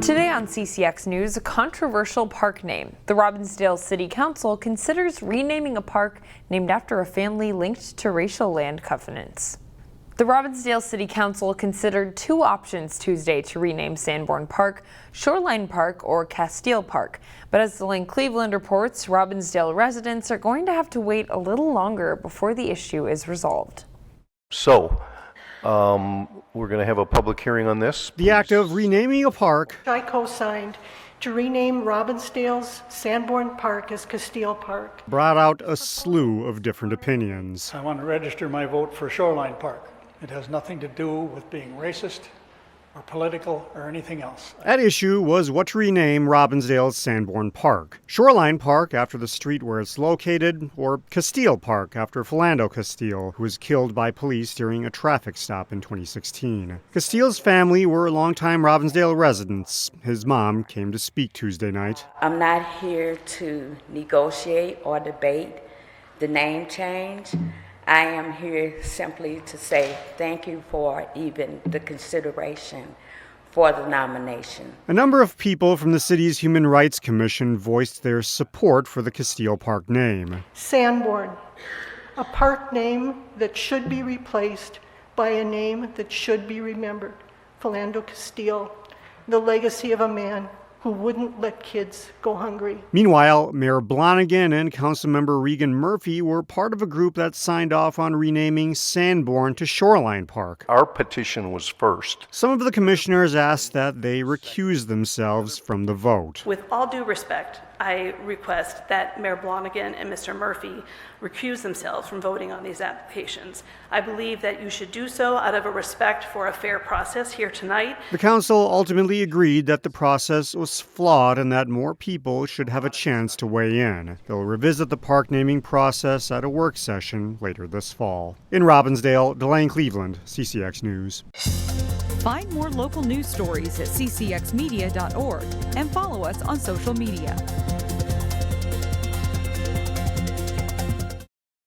Today on CCX News, a controversial park name. The Robbinsdale City Council considers renaming a park named after a family linked to racial land covenants. The Robbinsdale City Council considered two options Tuesday to rename Sanborn Park, Shoreline Park, or Castile Park. But as the Link Cleveland reports, Robbinsdale residents are going to have to wait a little longer before the issue is resolved. So, we're going to have a public hearing on this. The act of renaming a park. I co-signed to rename Robbinsdale's Sanborn Park as Castile Park. Brought out a slew of different opinions. I want to register my vote for Shoreline Park. It has nothing to do with being racist or political or anything else. At issue was what to rename Robbinsdale's Sanborn Park. Shoreline Park after the street where it's located, or Castile Park after Philando Castile, who was killed by police during a traffic stop in 2016. Castile's family were longtime Robbinsdale residents. His mom came to speak Tuesday night. I'm not here to negotiate or debate the name change. I am here simply to say thank you for even the consideration for the nomination. A number of people from the city's Human Rights Commission voiced their support for the Castile Park name. Sanborn, a park name that should be replaced by a name that should be remembered. Philando Castile, the legacy of a man who wouldn't let kids go hungry. Meanwhile, Mayor Blonigan and Councilmember Regan Murphy were part of a group that signed off on renaming Sanborn to Shoreline Park. Our petition was first. Some of the commissioners asked that they recuse themselves from the vote. With all due respect, I request that Mayor Blonigan and Mr. Murphy recuse themselves from voting on these applications. I believe that you should do so out of a respect for a fair process here tonight. The council ultimately agreed that the process was flawed and that more people should have a chance to weigh in. They'll revisit the park naming process at a work session later this fall. In Robbinsdale, Delane Cleveland, CCX News. Find more local news stories at ccxmedia.org and follow us on social media.